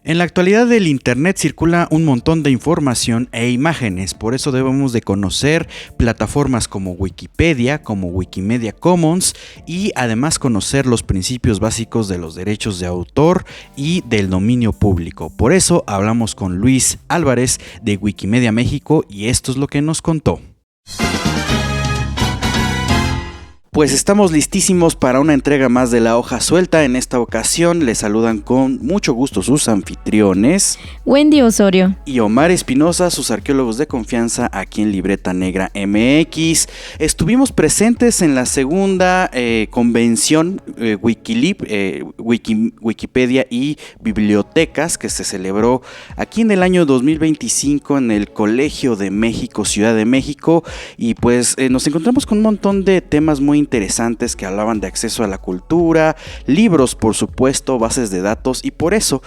En la actualidad el Internet circula un montón de información e imágenes, por eso debemos de conocer plataformas como Wikipedia, como Wikimedia Commons y además conocer los principios básicos de los derechos de autor y del dominio público. Por eso hablamos con Luis Álvarez de Wikimedia México y esto es lo que nos contó. Pues estamos listísimos para una entrega más de La Hoja Suelta. En esta ocasión les saludan con mucho gusto sus anfitriones Wendy Osorio y Omar Espinosa, sus arqueólogos de confianza aquí en Libreta Negra MX. Estuvimos presentes en la segunda convención Wikipedia y Bibliotecas que se celebró aquí en el año 2025 en el Colegio de México, Ciudad de México, y pues nos encontramos con un montón de temas muy interesantes que hablaban de acceso a la cultura, libros por supuesto, bases de datos, y por eso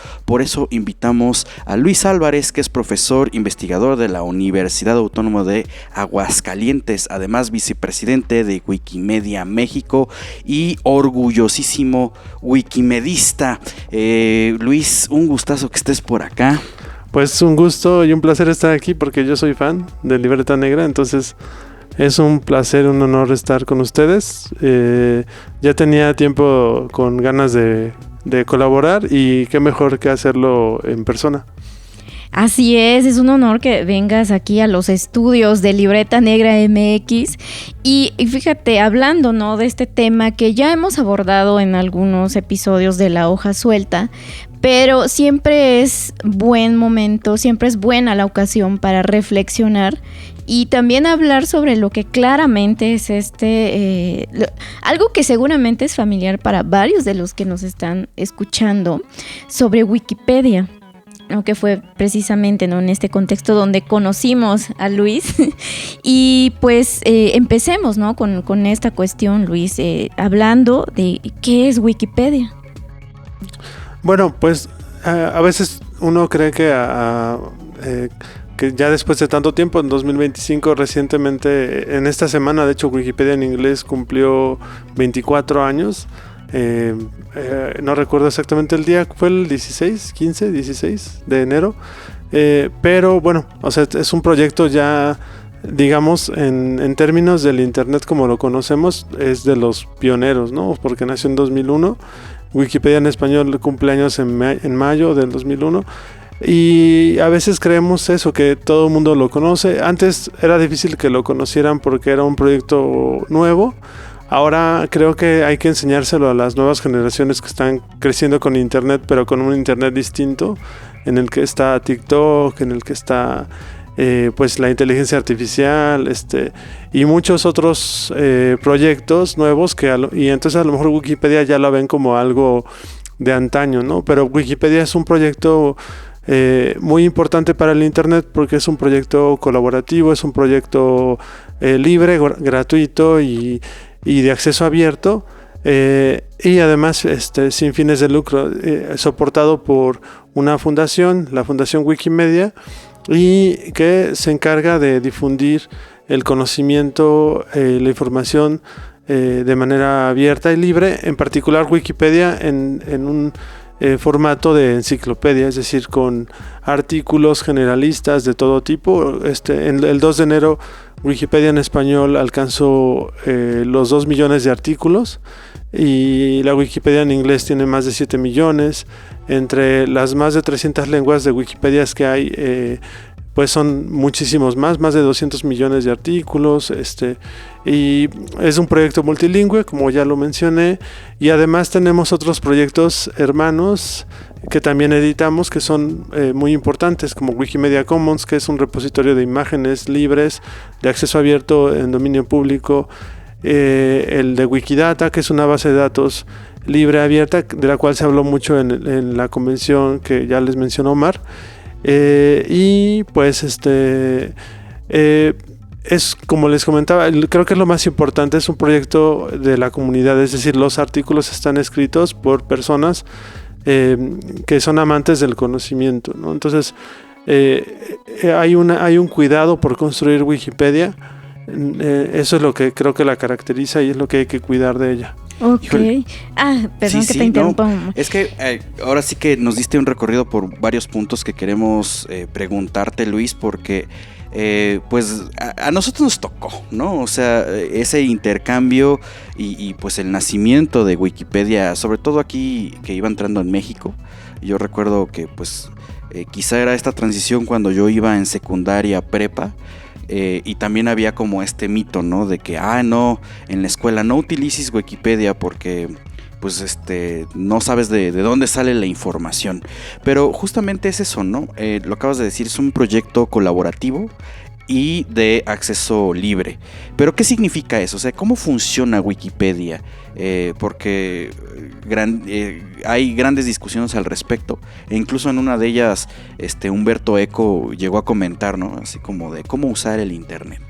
invitamos a Luis Álvarez, que es profesor investigador de la Universidad Autónoma de Aguascalientes, además vicepresidente de Wikimedia México y orgullosísimo wikimedista. Luis, un gustazo que estés por acá. Pues un gusto y un placer estar aquí porque yo soy fan de Libreta Negra, entonces es un placer, un honor estar con ustedes. Ya tenía tiempo con ganas de colaborar y qué mejor que hacerlo en persona. Así es un honor que vengas aquí a los estudios de Libreta Negra MX y fíjate, hablando, ¿no?, de este tema que ya hemos abordado en algunos episodios de La Hoja Suelta, pero siempre es buen momento, siempre es buena la ocasión para reflexionar y también hablar sobre lo que claramente es algo que seguramente es familiar para varios de los que nos están escuchando, sobre Wikipedia, ¿no?, que fue precisamente, ¿no?, en este contexto donde conocimos a Luis. Y pues empecemos, ¿no?, con esta cuestión, Luis, hablando de qué es Wikipedia. Bueno, pues a veces uno cree que ya después de tanto tiempo, en 2025, recientemente, en esta semana, de hecho, Wikipedia en inglés cumplió 24 años. No recuerdo exactamente el día, fue el 16 de enero. Pero bueno, o sea, es un proyecto ya, digamos, en términos del Internet como lo conocemos, es de los pioneros, ¿no? Porque nació en 2001. Wikipedia en español cumple años en mayo del 2001. Y a veces creemos eso, que todo el mundo lo conoce. Antes era difícil que lo conocieran porque era un proyecto nuevo. Ahora creo que hay que enseñárselo a las nuevas generaciones que están creciendo con Internet, pero con un Internet distinto, en el que está TikTok, en el que está pues la inteligencia artificial, y muchos otros proyectos nuevos y entonces a lo mejor Wikipedia ya la ven como algo de antaño, ¿no? Pero Wikipedia es un proyecto muy importante para el Internet porque es un proyecto colaborativo, es un proyecto libre, gratuito y de acceso abierto, y además sin fines de lucro, soportado por una fundación, la Fundación Wikimedia, y que se encarga de difundir el conocimiento, la información de manera abierta y libre, en particular Wikipedia en un formato de enciclopedia, es decir, con artículos generalistas de todo tipo. El 2 de enero Wikipedia en español alcanzó los 2 millones de artículos y la Wikipedia en inglés tiene más de 7 millones. Entre las más de 300 lenguas de Wikipedias que hay, pues son muchísimos más de 200 millones de artículos, y es un proyecto multilingüe, como ya lo mencioné, y además tenemos otros proyectos hermanos que también editamos, que son muy importantes, como Wikimedia Commons, que es un repositorio de imágenes libres, de acceso abierto en dominio público, el de Wikidata, que es una base de datos libre, abierta, de la cual se habló mucho en la convención que ya les mencionó Omar. Y pues es como les comentaba, creo que lo más importante es un proyecto de la comunidad, es decir, los artículos están escritos por personas que son amantes del conocimiento, ¿no? Entonces hay un cuidado por construir Wikipedia. Eso es lo que creo que la caracteriza y es lo que hay que cuidar de ella. Ok. Híjole. Perdón Sí, que sí, te interrumpa. no, es que ahora sí que nos diste un recorrido por varios puntos que queremos preguntarte, Luis, porque pues a nosotros nos tocó, ¿no? O sea, ese intercambio y pues el nacimiento de Wikipedia, sobre todo aquí que iba entrando en México. Yo recuerdo que pues quizá era esta transición cuando yo iba en secundaria prepa. Y también había como este mito, ¿no? De que, no, en la escuela no utilices Wikipedia porque pues no sabes de dónde sale la información. Pero justamente es eso, ¿no? Lo acabas de decir, es un proyecto colaborativo y de acceso libre. Pero ¿qué significa eso? O sea, ¿cómo funciona Wikipedia? Porque hay grandes discusiones al respecto. E incluso en una de ellas, Humberto Eco llegó a comentar, ¿no? Así como de cómo usar el internet.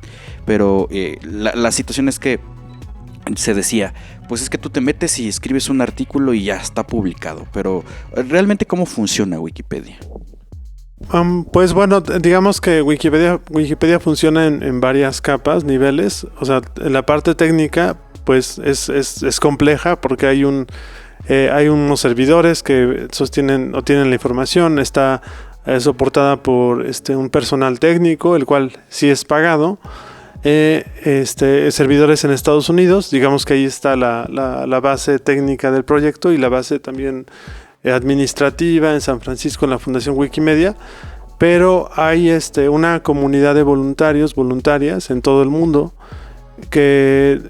Pero la situación es que se decía, pues es que tú te metes y escribes un artículo y ya está publicado. Pero realmente, ¿cómo funciona Wikipedia? Pues bueno, digamos que Wikipedia funciona en varias capas, niveles. O sea, la parte técnica pues es compleja porque hay unos servidores que sostienen o tienen la información. Está soportada por un personal técnico, el cual sí es pagado. Servidores en Estados Unidos, digamos que ahí está la base técnica del proyecto y la base también administrativa en San Francisco, en la Fundación Wikimedia. Pero hay una comunidad de voluntarias en todo el mundo, que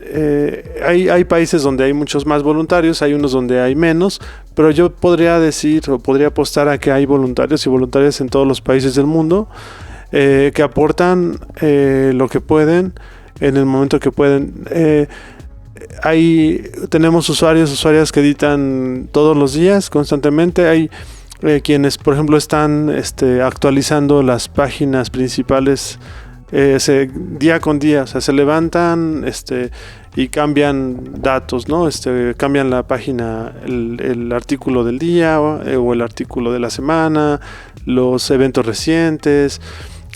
hay países donde hay muchos más voluntarios, hay unos donde hay menos, pero yo podría decir o podría apostar a que hay voluntarios y voluntarias en todos los países del mundo, que aportan lo que pueden en el momento que pueden. Tenemos usuarias que editan todos los días, constantemente. Hay quienes, por ejemplo, están actualizando las páginas principales día con día. O sea, se levantan y cambian datos, ¿no? Cambian la página, el artículo del día o el artículo de la semana, los eventos recientes.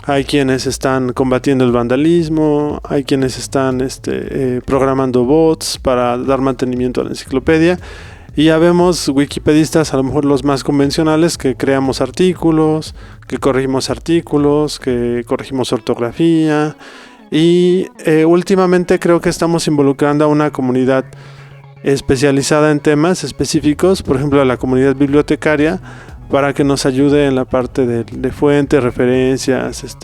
Hay quienes están combatiendo el vandalismo, hay quienes están programando bots para dar mantenimiento a la enciclopedia. Y ya vemos wikipedistas, a lo mejor los más convencionales, que creamos artículos, que corregimos ortografía. Y últimamente creo que estamos involucrando a una comunidad especializada en temas específicos, por ejemplo a la comunidad bibliotecaria, para que nos ayude en la parte de fuentes, referencias,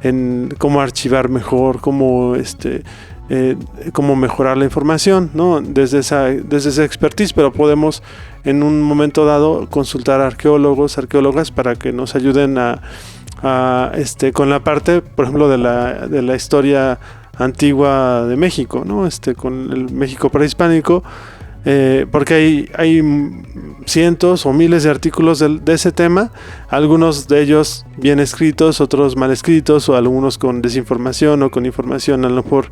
en cómo archivar mejor, cómo mejorar la información, ¿no? Desde esa expertise, pero podemos en un momento dado consultar a arqueólogas para que nos ayuden con la parte, por ejemplo, de la historia antigua de México, ¿no? Con el México prehispánico. Porque hay cientos o miles de artículos de ese tema, algunos de ellos bien escritos, otros mal escritos, o algunos con desinformación o con información a lo mejor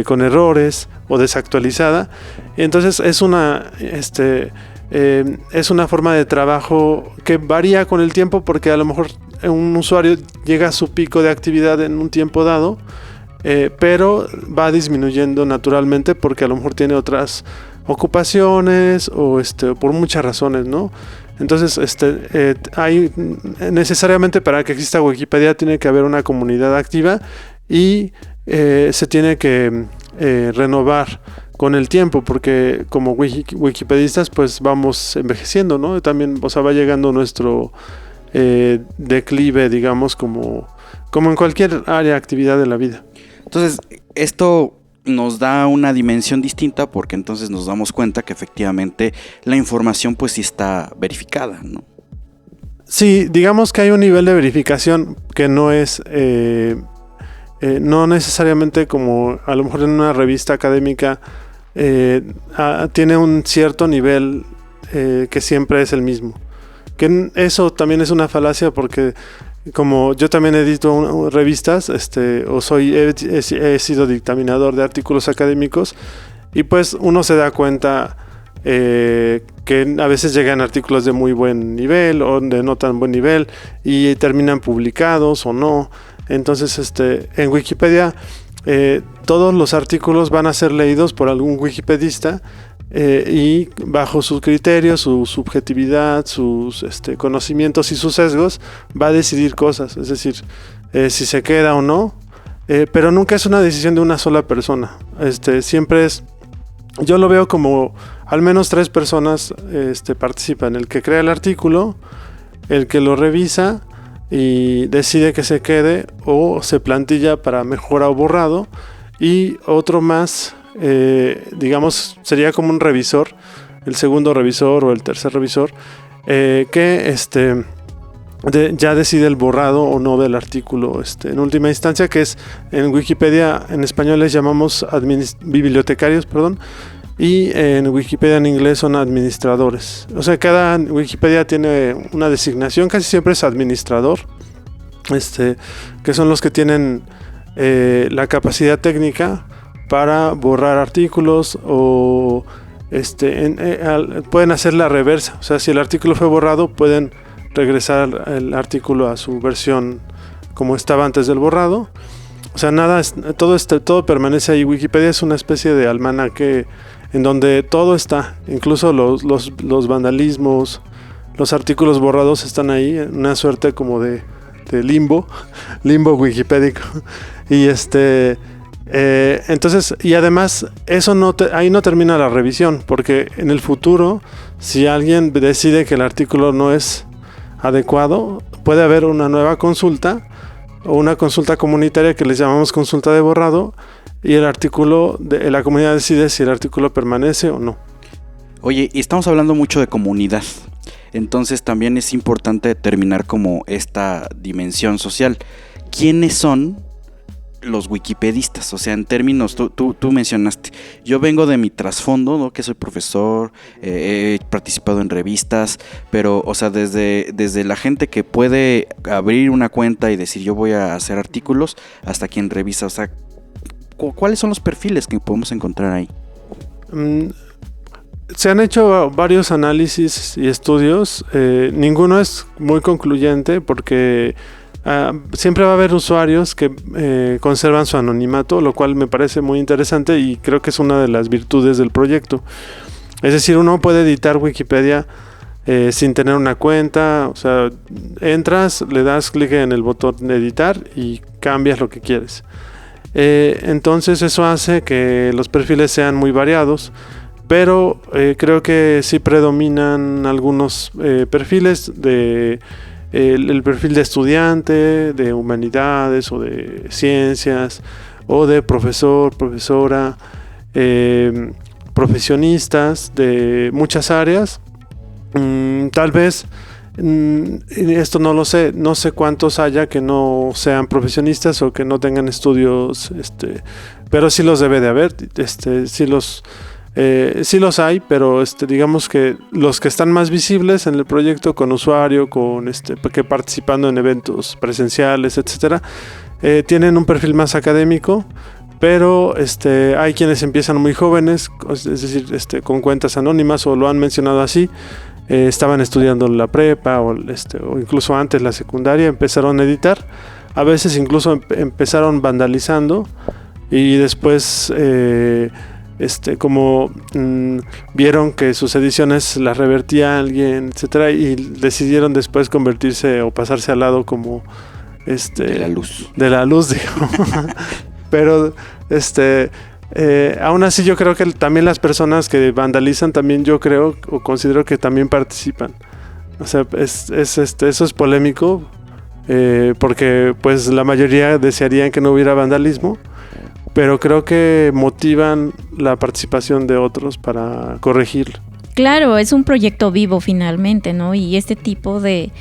con errores o desactualizada. Entonces es una forma de trabajo que varía con el tiempo, porque a lo mejor un usuario llega a su pico de actividad en un tiempo dado, pero va disminuyendo naturalmente porque a lo mejor tiene otras ocupaciones o por muchas razones, ¿no? Entonces hay necesariamente, para que exista Wikipedia, tiene que haber una comunidad activa y se tiene que renovar con el tiempo, porque como wikipedistas pues vamos envejeciendo, ¿no? También, o sea, va llegando nuestro declive, digamos, como en cualquier área de actividad de la vida. Entonces, esto nos da una dimensión distinta, porque entonces nos damos cuenta que efectivamente la información pues sí está verificada, ¿no? Sí, digamos que hay un nivel de verificación que no es no necesariamente como a lo mejor en una revista académica tiene un cierto nivel que siempre es el mismo. Que eso también es una falacia, porque como yo también edito revistas, he sido dictaminador de artículos académicos, y pues uno se da cuenta que a veces llegan artículos de muy buen nivel o de no tan buen nivel y terminan publicados o no. Entonces en Wikipedia todos los artículos van a ser leídos por algún wikipedista y bajo sus criterios, su subjetividad, sus conocimientos y sus sesgos va a decidir cosas, es decir, si se queda o no, pero nunca es una decisión de una sola persona. Siempre es, yo lo veo como al menos 3 personas participan: el que crea el artículo, el que lo revisa y decide que se quede o se plantilla para mejora o borrado, y otro más, digamos, sería como un revisor, el segundo revisor o el tercer revisor, que ya decide el borrado o no del artículo en última instancia, que es, en Wikipedia en español les llamamos bibliotecarios, y en Wikipedia en inglés son administradores. O sea, cada Wikipedia tiene una designación, casi siempre es administrador, que son los que tienen la capacidad técnica para borrar artículos o pueden hacer la reversa. O sea, si el artículo fue borrado, pueden regresar el artículo a su versión como estaba antes del borrado. O sea, todo permanece ahí. Wikipedia es una especie de almanaque en donde todo está, incluso los vandalismos, los artículos borrados están ahí, en una suerte como de limbo wikipédico. Y entonces, y además eso ahí no termina la revisión, porque en el futuro, si alguien decide que el artículo no es adecuado, puede haber una nueva consulta o una consulta comunitaria que les llamamos consulta de borrado, y la comunidad decide si el artículo permanece o no. Oye, y estamos hablando mucho de comunidad, entonces también es importante determinar como esta dimensión social. ¿Quiénes son los wikipedistas? O sea, en términos, tú mencionaste, yo vengo de mi trasfondo, ¿no? Que soy profesor, he participado en revistas, pero, o sea, desde la gente que puede abrir una cuenta y decir yo voy a hacer artículos, hasta quien revisa, o sea, ¿cuáles son los perfiles que podemos encontrar ahí? Se han hecho varios análisis y estudios, ninguno es muy concluyente porque siempre va a haber usuarios que conservan su anonimato, lo cual me parece muy interesante y creo que es una de las virtudes del proyecto. Es decir, uno puede editar Wikipedia sin tener una cuenta, o sea, entras, le das clic en el botón de editar y cambias lo que quieres. Entonces eso hace que los perfiles sean muy variados, pero creo que sí predominan algunos perfiles el perfil de estudiante, de humanidades o de ciencias, o de profesor, profesora, profesionistas de muchas áreas. Tal vez, esto no lo sé, no sé cuántos haya que no sean profesionistas o que no tengan estudios, pero sí los debe de haber, sí los hay, pero digamos que los que están más visibles en el proyecto con usuario, que participando en eventos presenciales, etcétera, tienen un perfil más académico, pero hay quienes empiezan muy jóvenes, es decir, con cuentas anónimas, o lo han mencionado así, estaban estudiando la prepa o incluso antes la secundaria, empezaron a editar, a veces incluso empezaron vandalizando y después como vieron que sus ediciones las revertía alguien, etcétera, y decidieron después convertirse o pasarse al lado como de la luz, digo. Pero aún así yo creo que también las personas que vandalizan también, yo creo o considero que también participan. O sea, eso es polémico, porque pues la mayoría desearían que no hubiera vandalismo, pero creo que motivan la participación de otros para corregirlo. Claro, es un proyecto vivo finalmente, ¿no? Y este tipo de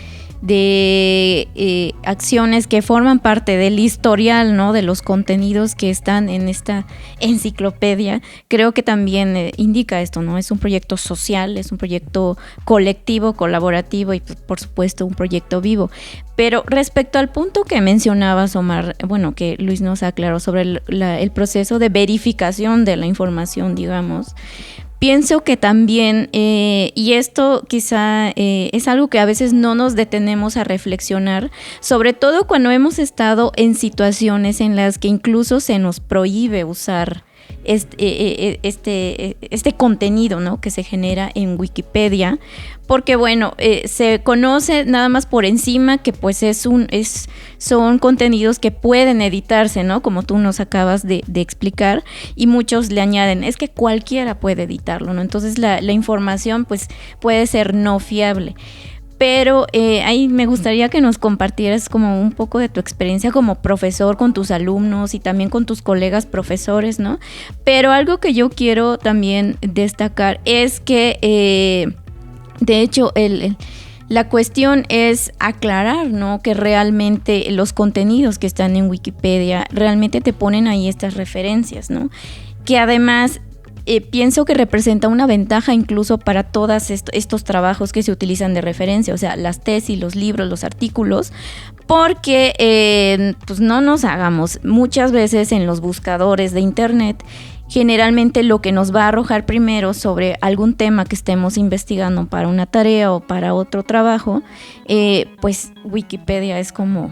acciones que forman parte del historial, ¿no? De los contenidos que están en esta enciclopedia, creo que también indica esto, ¿no? Es un proyecto social, es un proyecto colectivo, colaborativo y por supuesto un proyecto vivo. Pero respecto al punto que mencionabas, Omar, bueno, que Luis nos aclaró sobre el proceso de verificación de la información, digamos, pienso que también, y esto quizá es algo que a veces no nos detenemos a reflexionar, sobre todo cuando hemos estado en situaciones en las que incluso se nos prohíbe usar este contenido, ¿no?, que se genera en Wikipedia, porque bueno, se conoce nada más por encima que pues son contenidos que pueden editarse, ¿no?, como tú nos acabas de explicar, y muchos le añaden, es que cualquiera puede editarlo, ¿no? Entonces la información pues puede ser no fiable. Pero ahí me gustaría que nos compartieras como un poco de tu experiencia como profesor con tus alumnos y también con tus colegas profesores, ¿no? Pero algo que yo quiero también destacar es que, de hecho, la cuestión es aclarar, ¿no?, que realmente los contenidos que están en Wikipedia realmente te ponen ahí estas referencias, ¿no? Que además pienso que representa una ventaja incluso para todos estos trabajos que se utilizan de referencia, o sea, las tesis, los libros, los artículos, porque pues no nos hagamos, muchas veces en los buscadores de internet, generalmente lo que nos va a arrojar primero sobre algún tema que estemos investigando para una tarea o para otro trabajo, pues Wikipedia es como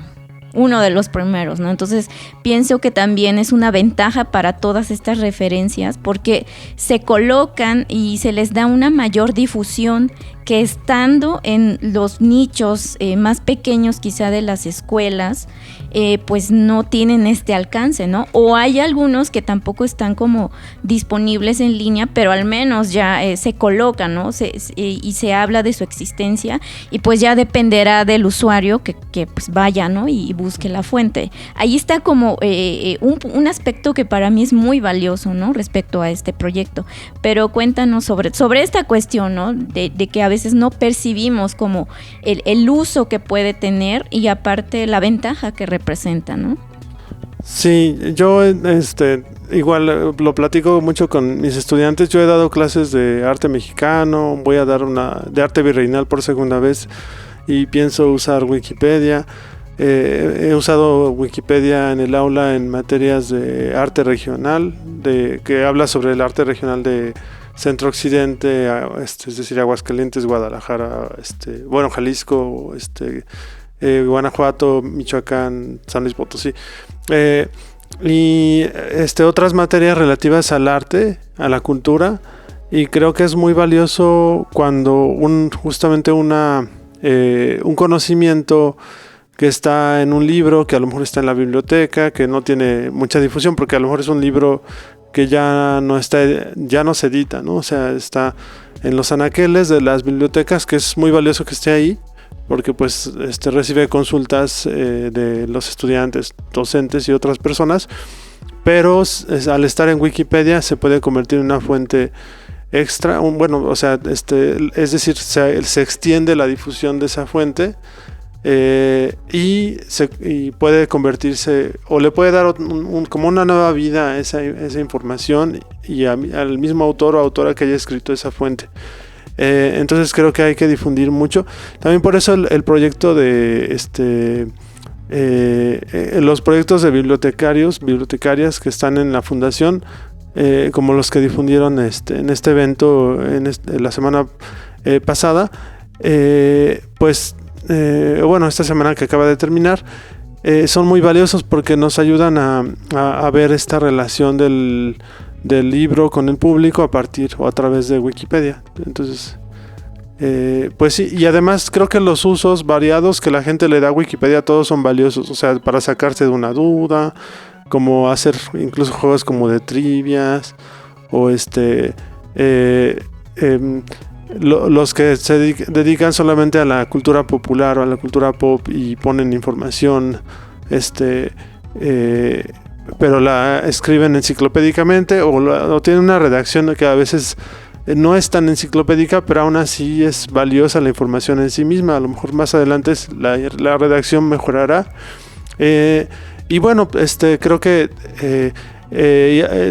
uno de los primeros, ¿no? Entonces pienso que también es una ventaja para todas estas referencias porque se colocan y se les da una mayor difusión que estando en los nichos más pequeños quizá de las escuelas, pues no tienen este alcance, ¿no? O hay algunos que tampoco están como disponibles en línea, pero al menos ya se colocan, ¿no? Y se habla de su existencia y pues ya dependerá del usuario que pues vaya, ¿no?, y busque la fuente. Ahí está como un aspecto que para mí es muy valioso, ¿no?, respecto a este proyecto. Pero cuéntanos sobre esta cuestión, ¿no?, de que a veces no percibimos como el uso que puede tener y aparte la ventaja que representa, ¿no? Sí, yo igual lo platico mucho con mis estudiantes. Yo he dado clases de arte mexicano, voy a dar una de arte virreinal por segunda vez y pienso usar Wikipedia. He usado Wikipedia en el aula en materias de arte regional, que habla sobre el arte regional de Centro Occidente, es decir, Aguascalientes, Guadalajara, Jalisco, Guanajuato, Michoacán, San Luis Potosí, y otras materias relativas al arte, a la cultura, y creo que es muy valioso cuando justamente un conocimiento que está en un libro, que a lo mejor está en la biblioteca, que no tiene mucha difusión, porque a lo mejor es un libro que ya no se edita, ¿no? O sea, está en los anaqueles de las bibliotecas, que es muy valioso que esté ahí, porque pues recibe consultas de los estudiantes, docentes y otras personas, pero al estar en Wikipedia se puede convertir en una fuente extra, es decir, se extiende la difusión de esa fuente. Y puede convertirse o le puede dar como una nueva vida a esa información y al mismo autor o autora que haya escrito esa fuente. Entonces creo que hay que difundir mucho. También por eso el proyecto de los proyectos de bibliotecarias que están en la fundación, como los que difundieron en este evento la semana pasada, pues esta semana que acaba de terminar, son muy valiosos porque nos ayudan a ver esta relación del libro con el público a partir o a través de Wikipedia. Entonces, pues sí, y además creo que los usos variados que la gente le da a Wikipedia todos son valiosos, o sea, para sacarse de una duda, como hacer incluso juegos como de trivias o los que se dedican solamente a la cultura popular o a la cultura pop y ponen información, pero la escriben enciclopédicamente o tienen una redacción que a veces no es tan enciclopédica, pero aún así es valiosa la información en sí misma. A lo mejor más adelante la redacción mejorará. Y bueno, creo que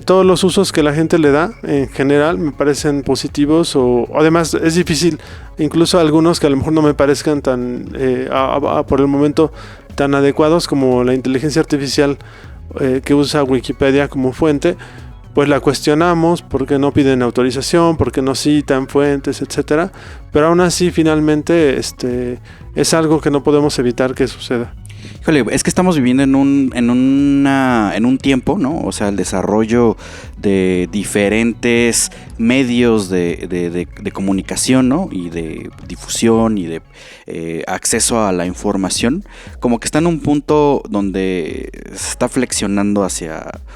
todos los usos que la gente le da en general me parecen positivos, o además es difícil, incluso algunos que a lo mejor no me parezcan tan por el momento tan adecuados, como la inteligencia artificial que usa Wikipedia como fuente, pues la cuestionamos porque no piden autorización, porque no citan fuentes, etcétera, pero aún así finalmente es algo que no podemos evitar que suceda. Híjole, es que estamos viviendo en un tiempo, ¿no? O sea, el desarrollo de diferentes medios de comunicación, ¿no? Y de difusión y de acceso a la información, como que está en un punto donde se está flexionando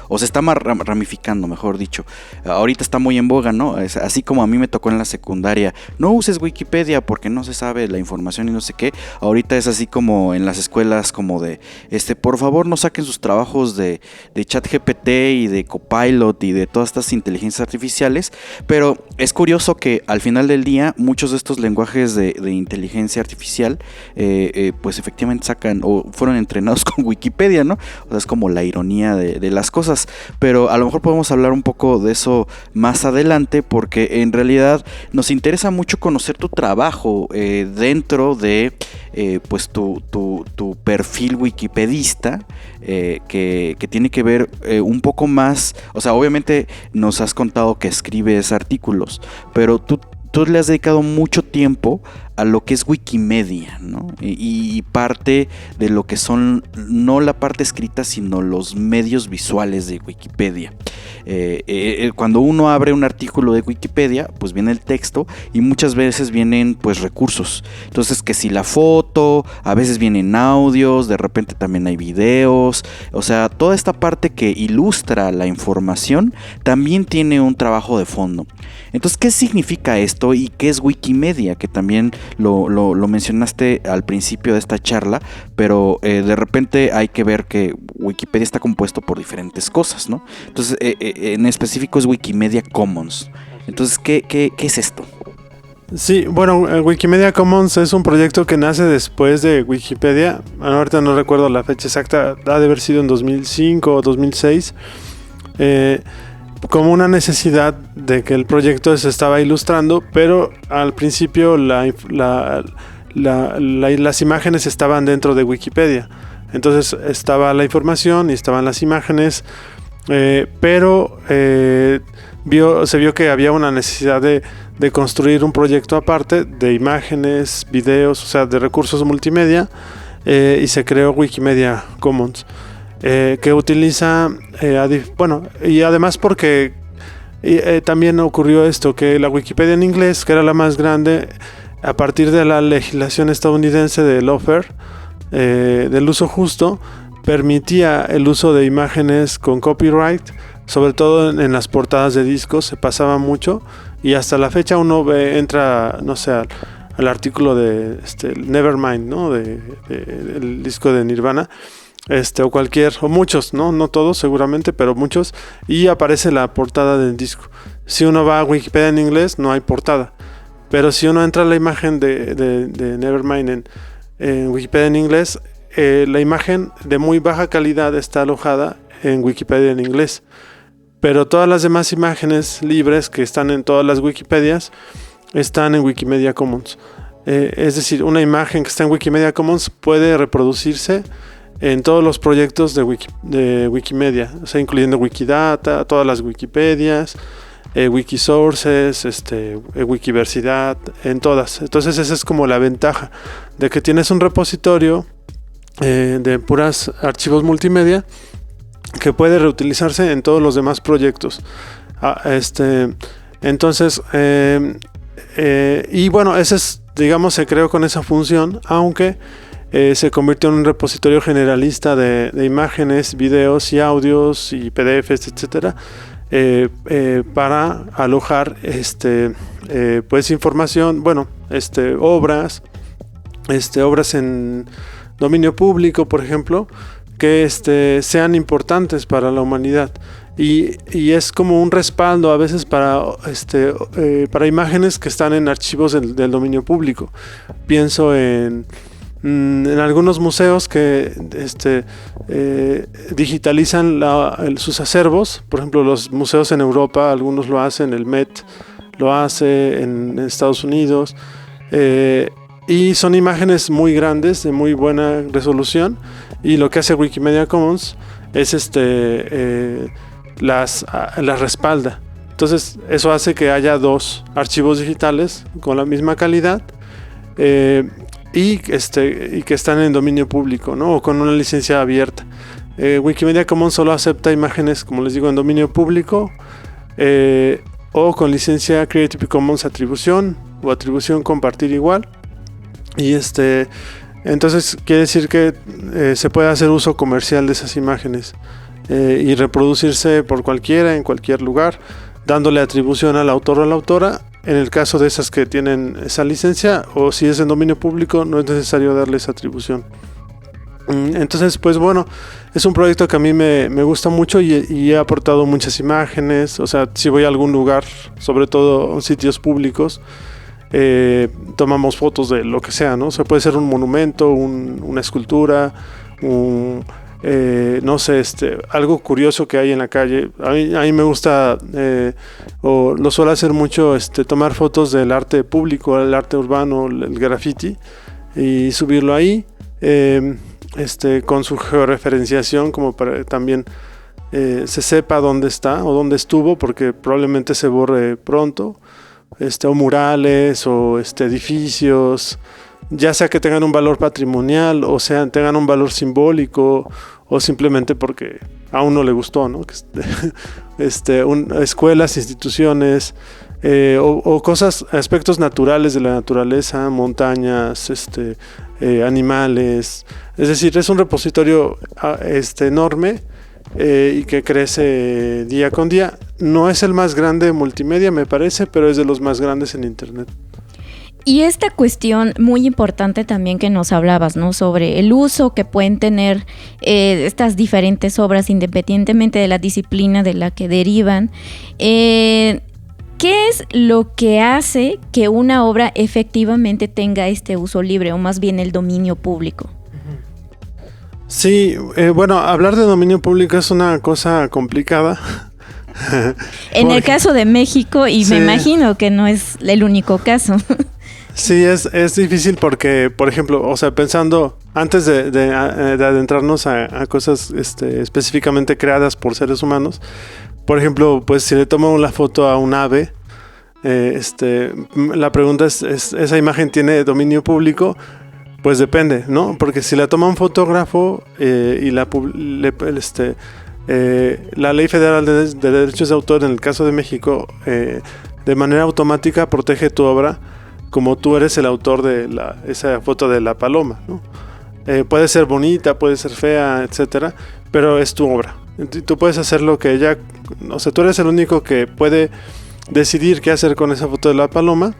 o se está ramificando, mejor dicho. Ahorita está muy en boga, ¿no? Así como a mí me tocó en la secundaria, no uses Wikipedia porque no se sabe la información y no sé qué. Ahorita es así como en las escuelas, como de, por favor no saquen sus trabajos de ChatGPT y de Copilot y de todas estas inteligencias artificiales, pero es curioso que al final del día muchos de estos lenguajes de inteligencia artificial pues efectivamente sacan o fueron entrenados con Wikipedia, ¿no? O sea, es como la ironía de las cosas, pero a lo mejor podemos hablar un poco de eso más adelante, porque en realidad nos interesa mucho conocer tu trabajo dentro de pues tu perfil wikipedista, que tiene que ver un poco más, o sea, obviamente nos has contado que escribes artículos, pero tú le has dedicado mucho tiempo a lo que es Wikimedia, ¿no? Y parte de lo que son, no la parte escrita, sino los medios visuales de Wikipedia. Cuando uno abre un artículo de Wikipedia, pues viene el texto y muchas veces vienen pues recursos. Entonces, que si la foto, a veces vienen audios, de repente también hay videos. O sea, toda esta parte que ilustra la información también tiene un trabajo de fondo. Entonces, ¿qué significa esto y qué es Wikimedia? Que también lo mencionaste al principio de esta charla, pero de repente hay que ver que Wikipedia está compuesto por diferentes cosas, ¿no? Entonces, en específico es Wikimedia Commons. Entonces, ¿qué es esto? Sí, bueno, Wikimedia Commons es un proyecto que nace después de Wikipedia. Ahorita no recuerdo la fecha exacta, ha de haber sido en 2005 o 2006. Como una necesidad de que el proyecto se estaba ilustrando, pero al principio las imágenes estaban dentro de Wikipedia. Entonces estaba la información y estaban las imágenes, pero se vio que había una necesidad de construir un proyecto aparte de imágenes, videos, o sea, de recursos multimedia, y se creó Wikimedia Commons. Que utiliza, y además porque también ocurrió esto, que la Wikipedia en inglés, que era la más grande, a partir de la legislación estadounidense de lawfare, del uso justo, permitía el uso de imágenes con copyright, sobre todo en las portadas de discos, se pasaba mucho, y hasta la fecha uno entra, no sé, al artículo de Nevermind, ¿no? del disco de Nirvana, o muchos, no todos seguramente, pero muchos, y aparece la portada del disco. Si uno va a Wikipedia en inglés, no hay portada, pero si uno entra a la imagen de Nevermind en Wikipedia en inglés, la imagen de muy baja calidad está alojada en Wikipedia en inglés, pero todas las demás imágenes libres que están en todas las Wikipedias están en Wikimedia Commons. Es decir, una imagen que está en Wikimedia Commons puede reproducirse en todos los proyectos de Wikimedia, o sea, incluyendo Wikidata, todas las Wikipedias, Wikisources, Wikiversidad, en todas. Entonces esa es como la ventaja de que tienes un repositorio de puras archivos multimedia que puede reutilizarse en todos los demás proyectos. Entonces, y bueno, ese es, digamos, se creó con esa función, aunque se convirtió en un repositorio generalista de imágenes, videos y audios y PDFs, etcétera, para alojar pues información, obras en dominio público, por ejemplo, que sean importantes para la humanidad. Y es como un respaldo a veces para imágenes que están en archivos del dominio público. Pienso en algunos museos que digitalizan sus acervos. Por ejemplo, los museos en Europa, algunos lo hacen, el Met lo hace en Estados Unidos, y son imágenes muy grandes, de muy buena resolución, y lo que hace Wikimedia Commons es las respalda. Entonces eso hace que haya dos archivos digitales con la misma calidad, y que están en dominio público, ¿no? O con una licencia abierta. Wikimedia Commons solo acepta imágenes, como les digo, en dominio público o con licencia Creative Commons atribución o atribución compartir igual. Y entonces quiere decir que se puede hacer uso comercial de esas imágenes y reproducirse por cualquiera, en cualquier lugar, dándole atribución al autor o a la autora. En el caso de esas que tienen esa licencia, o si es en dominio público, no es necesario darles atribución. Entonces, pues bueno, es un proyecto que a mí me gusta mucho y he aportado muchas imágenes. O sea, si voy a algún lugar, sobre todo sitios públicos, tomamos fotos de lo que sea, ¿no? O sea, puede ser un monumento, una escultura, no sé, algo curioso que hay en la calle. A mí me gusta, o lo suelo hacer mucho, tomar fotos del arte público, el arte urbano, el graffiti, y subirlo ahí, con su georreferenciación, como para también se sepa dónde está o dónde estuvo, porque probablemente se borre pronto, o murales o edificios, ya sea que tengan un valor patrimonial o sea tengan un valor simbólico o simplemente porque a uno le gustó, ¿no? Escuelas, instituciones, o cosas, aspectos naturales de la naturaleza, montañas, animales. Es decir, es un repositorio enorme y que crece día con día. No es el más grande de multimedia, me parece, pero es de los más grandes en internet. Y esta cuestión muy importante también que nos hablabas, ¿no? Sobre el uso que pueden tener estas diferentes obras independientemente de la disciplina de la que derivan. ¿Qué es lo que hace que una obra efectivamente tenga este uso libre o más bien el dominio público? Sí, bueno, hablar de dominio público es una cosa complicada. En el caso de México, y sí, me imagino que no es el único caso. Sí, es difícil porque, por ejemplo, o sea, pensando antes de adentrarnos a cosas específicamente creadas por seres humanos, por ejemplo, pues si le tomo la foto a un ave, la pregunta es ¿esa imagen tiene dominio público? Pues depende, ¿no? Porque si la toma un fotógrafo y la Ley Federal de Derechos de Autor en el caso de México de manera automática protege tu obra como tú eres el autor de esa foto de la paloma, ¿no? Puede ser bonita, puede ser fea, etcétera, pero es tu obra. Tú puedes hacer lo que ella, o sea, tú eres el único que puede decidir qué hacer con esa foto de la paloma.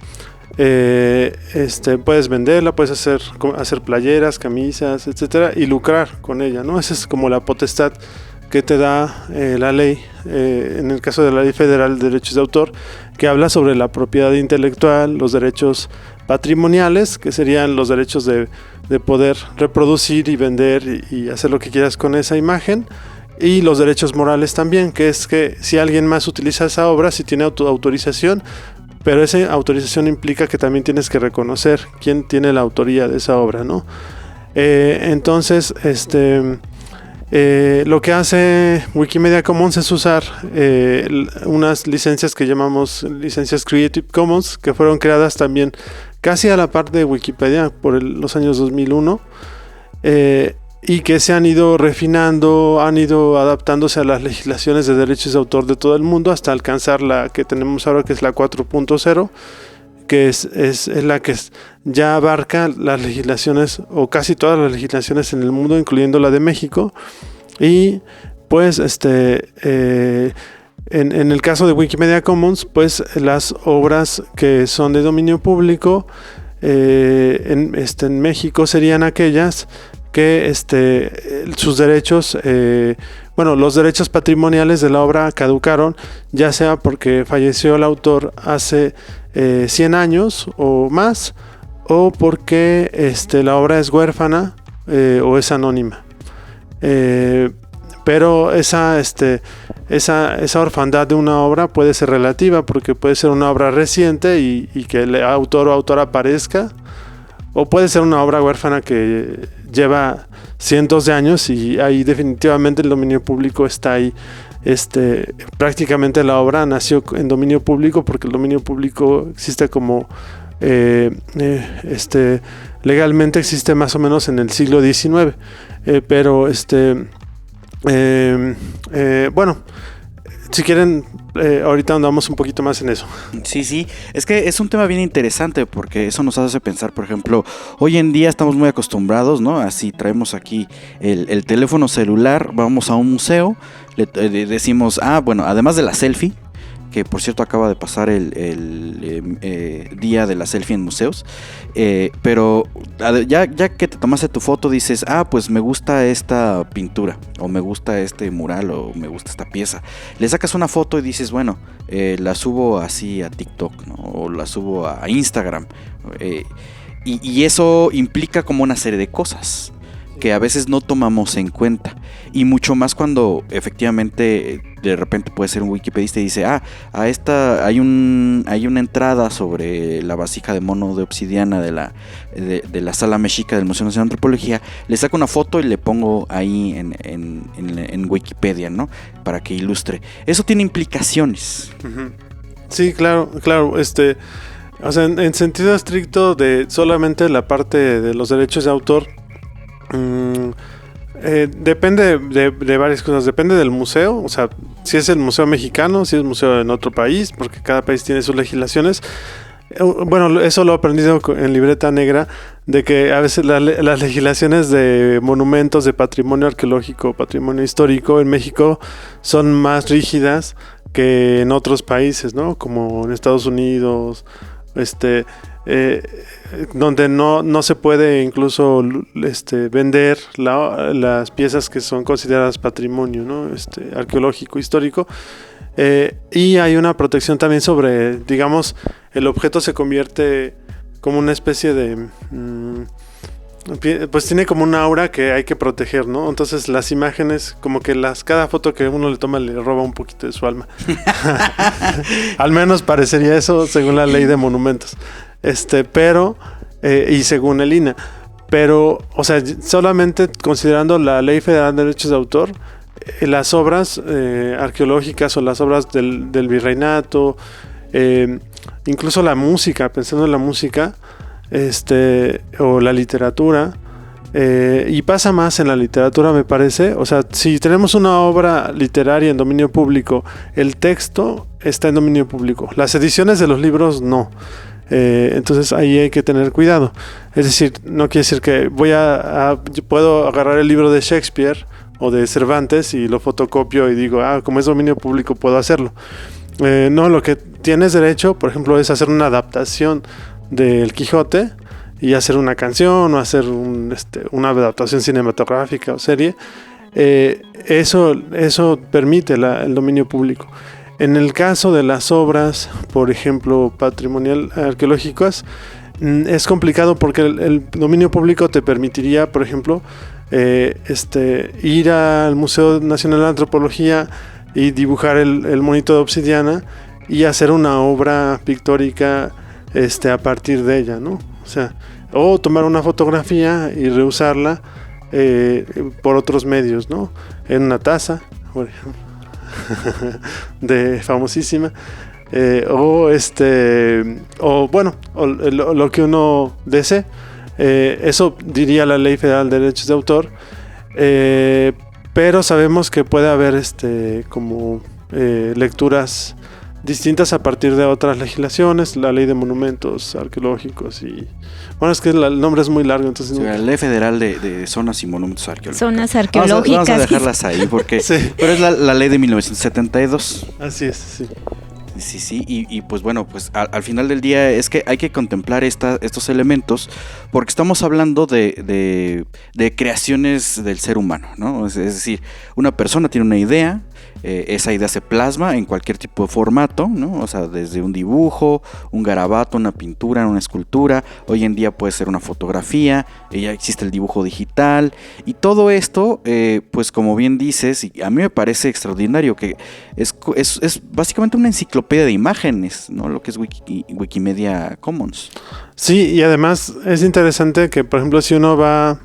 Puedes venderla, puedes hacer playeras, camisas, etcétera, y lucrar con ella, ¿no? Esa es como la potestad que te da la ley, en el caso de la Ley Federal de Derechos de Autor, que habla sobre la propiedad intelectual, los derechos patrimoniales, que serían los derechos de poder reproducir y vender y hacer lo que quieras con esa imagen, y los derechos morales también, que es que si alguien más utiliza esa obra, si tiene autorización, pero esa autorización implica que también tienes que reconocer quién tiene la autoría de esa obra, ¿no? Entonces, lo que hace Wikimedia Commons es usar unas licencias que llamamos licencias Creative Commons, que fueron creadas también casi a la par de Wikipedia por los años 2001, y que se han ido refinando, han ido adaptándose a las legislaciones de derechos de autor de todo el mundo hasta alcanzar la que tenemos ahora, que es la 4.0, que es la que ya abarca las legislaciones o casi todas las legislaciones en el mundo, incluyendo la de México. Y pues en el caso de Wikimedia Commons, pues las obras que son de dominio público en México serían aquellas que sus derechos, los derechos patrimoniales de la obra caducaron, ya sea porque falleció el autor hace 100 años o más, o porque la obra es huérfana o es anónima. Pero esa orfandad de una obra puede ser relativa, porque puede ser una obra reciente y que el autor o autora aparezca, o puede ser una obra huérfana que lleva cientos de años y ahí definitivamente el dominio público está ahí. Prácticamente la obra nació en dominio público porque el dominio público existe como legalmente existe más o menos en el siglo XIX. Pero bueno, si quieren, ahorita andamos un poquito más en eso. Sí, es que es un tema bien interesante porque eso nos hace pensar, por ejemplo, hoy en día estamos muy acostumbrados, ¿no? Así traemos aquí el teléfono celular, vamos a un museo, decimos, bueno, además de la selfie, que por cierto acaba de pasar el día de la selfie en museos, pero ya que te tomaste tu foto dices, pues me gusta esta pintura, o me gusta este mural, o me gusta esta pieza. Le sacas una foto y dices, bueno, la subo así a TikTok, ¿no? O la subo a Instagram, y eso implica como una serie de cosas que a veces no tomamos en cuenta, y mucho más cuando efectivamente de repente puede ser un wikipedista y dice, esta hay una entrada sobre la vasija de mono de obsidiana de la sala mexica del Museo Nacional de Antropología, le saco una foto y le pongo ahí en Wikipedia, ¿no? Para que ilustre. Eso tiene implicaciones. Sí, claro. O sea, en sentido estricto de solamente la parte de los derechos de autor, depende de varias cosas. Depende del museo, o sea, si es el museo mexicano, si es museo en otro país, porque cada país tiene sus legislaciones. Bueno, eso lo he aprendido en Libreta Negra, de que a veces las legislaciones de monumentos, de patrimonio arqueológico, patrimonio histórico en México son más rígidas que en otros países, ¿no? Como en Estados Unidos, donde no se puede incluso vender las piezas que son consideradas patrimonio, ¿no? Arqueológico, histórico, y hay una protección también sobre, digamos, el objeto se convierte como una especie de pues tiene como una aura que hay que proteger, ¿no? Entonces las imágenes, como que cada foto que uno le toma le roba un poquito de su alma. Al menos parecería eso según la ley de monumentos. Pero y según el INAH. Pero, o sea, solamente considerando la Ley Federal de Derechos de Autor, las obras arqueológicas o las obras del virreinato, incluso la música, pensando en la música, o la literatura, y pasa más en la literatura, me parece. O sea, si tenemos una obra literaria en dominio público, el texto está en dominio público, las ediciones de los libros no. Entonces ahí hay que tener cuidado. Es decir, no quiere decir que yo puedo agarrar el libro de Shakespeare o de Cervantes y lo fotocopio y digo, como es dominio público puedo hacerlo. No, lo que tienes derecho, por ejemplo, es hacer una adaptación del Quijote y hacer una canción o hacer una adaptación cinematográfica o serie. Eso permite el dominio público. En el caso de las obras, por ejemplo, patrimonial arqueológicas, es complicado porque el dominio público te permitiría, por ejemplo, ir al Museo Nacional de Antropología y dibujar el monito de obsidiana y hacer una obra pictórica a partir de ella, ¿no? O sea, o tomar una fotografía y reusarla por otros medios, ¿no? En una taza, por ejemplo, famosísima, o lo que uno desee. Eso diría la Ley Federal de Derechos de Autor, pero sabemos que puede haber lecturas distintas a partir de otras legislaciones, la Ley de Monumentos Arqueológicos y... Bueno, es que el nombre es muy largo, entonces... Sí, la Ley Federal de Zonas y Monumentos Arqueológicos. Zonas arqueológicas. Vamos a dejarlas ahí porque... Sí. Pero es la ley de 1972. Así es, sí. Sí, y pues bueno, pues al final del día es que hay que contemplar estos elementos porque estamos hablando de creaciones del ser humano, ¿no? Es decir, una persona tiene una idea, esa idea se plasma en cualquier tipo de formato, ¿no? O sea, desde un dibujo, un garabato, una pintura, una escultura, hoy en día puede ser una fotografía, ya existe el dibujo digital, y todo esto, pues como bien dices, y a mí me parece extraordinario, que es básicamente una enciclopedia de imágenes, ¿no? Lo que es Wikimedia Commons. Sí, y además es interesante que, por ejemplo, si uno va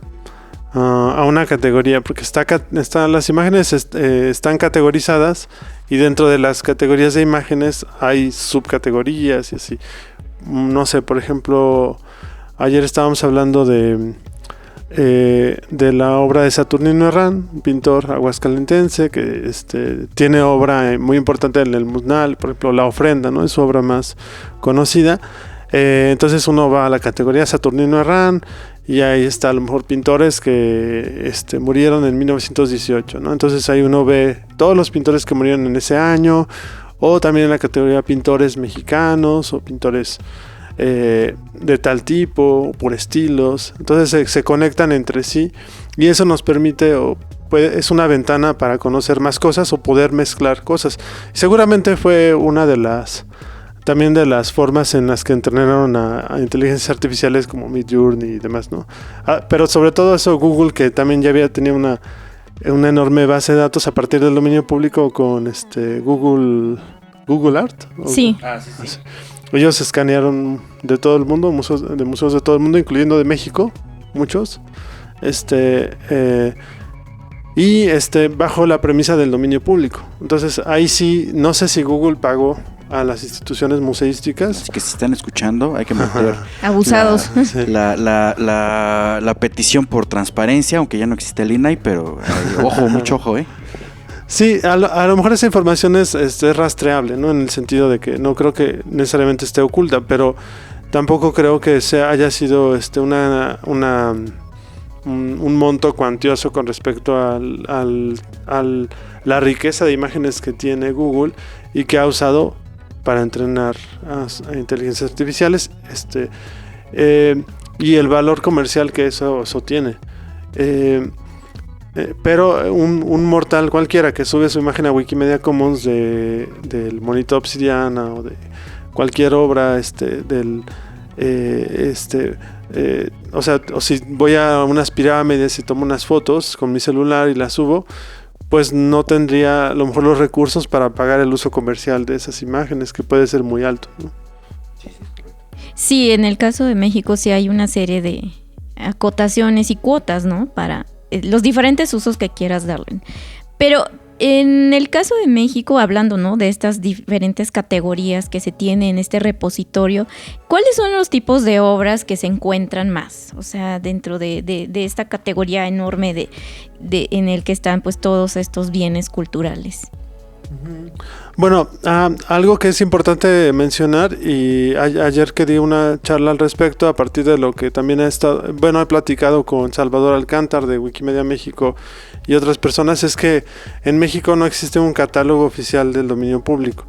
a una categoría, porque las imágenes están categorizadas y dentro de las categorías de imágenes hay subcategorías y así. No sé, por ejemplo, Ayer estábamos hablando de la obra de Saturnino Herrán, un pintor aguascalentense que tiene obra muy importante en el Musnal, por ejemplo La Ofrenda, ¿no? Es su obra más conocida. Entonces uno va a la categoría Saturnino Herrán y ahí está a lo mejor pintores que murieron en 1918, ¿no? Entonces ahí uno ve todos los pintores que murieron en ese año, o también en la categoría pintores mexicanos o pintores de tal tipo, por estilos. Entonces se conectan entre sí y eso nos permite es una ventana para conocer más cosas o poder mezclar cosas. Seguramente fue una de las formas en las que entrenaron a inteligencias artificiales como Midjourney y demás, ¿no? Pero sobre todo eso Google, que también ya había tenido una enorme base de datos a partir del dominio público con Google Art. Sí. Sí. Ellos escanearon de todo el mundo, museos de todo el mundo, incluyendo de México, muchos. Y bajo la premisa del dominio público. Entonces ahí sí, no sé si Google pagó a las instituciones museísticas. Así que si están escuchando, hay que meter abusados. la petición por transparencia, aunque ya no existe el INAI, pero mucho ojo, Sí, a lo mejor esa información es rastreable, ¿no? En el sentido de que no creo que necesariamente esté oculta, pero tampoco creo que haya sido un monto cuantioso con respecto a la riqueza de imágenes que tiene Google y que ha usado para entrenar a inteligencias artificiales, y el valor comercial que eso tiene. Pero un mortal cualquiera que sube su imagen a Wikimedia Commons del Monito Obsidiana o de cualquier obra o si voy a unas pirámides y tomo unas fotos con mi celular y las subo, pues no tendría a lo mejor los recursos para pagar el uso comercial de esas imágenes, que puede ser muy alto, ¿no? Sí, en el caso de México sí hay una serie de acotaciones y cuotas, ¿no? Para los diferentes usos que quieras darle. Pero en el caso de México, hablando, ¿no?, de estas diferentes categorías que se tiene en este repositorio, ¿cuáles son los tipos de obras que se encuentran más? O sea, dentro de esta categoría enorme en el que están pues todos estos bienes culturales. Bueno, algo que es importante mencionar, y ayer que di una charla al respecto a partir de lo que también he platicado con Salvador Alcántar de Wikimedia México y otras personas, es que en México no existe un catálogo oficial del dominio público.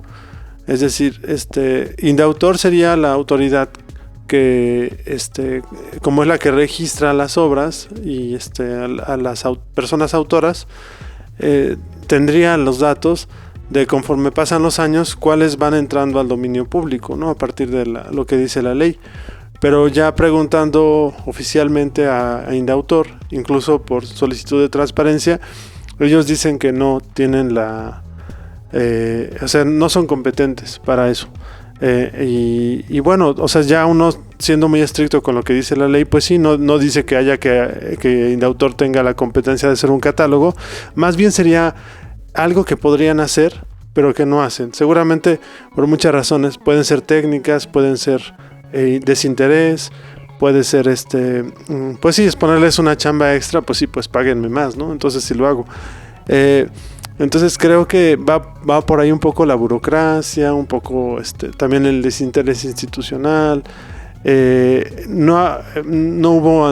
Es decir, Indautor sería la autoridad que, como es la que registra las obras y a las personas autoras, tendría los datos de conforme pasan los años cuáles van entrando al dominio público, ¿no? A partir de lo que dice la ley. Pero ya preguntando oficialmente a Indautor, incluso por solicitud de transparencia, ellos dicen que no tienen no son competentes para eso. Y bueno, o sea, ya uno siendo muy estricto con lo que dice la ley, pues sí, no dice que haya que Indautor tenga la competencia de hacer un catálogo. Más bien sería algo que podrían hacer, pero que no hacen. Seguramente por muchas razones. Pueden ser técnicas, pueden ser desinterés, puede ser pues sí, es ponerles una chamba extra, pues sí, pues páguenme más, ¿no? Entonces sí lo hago. Entonces creo que va por ahí un poco la burocracia, un poco también el desinterés institucional. No hubo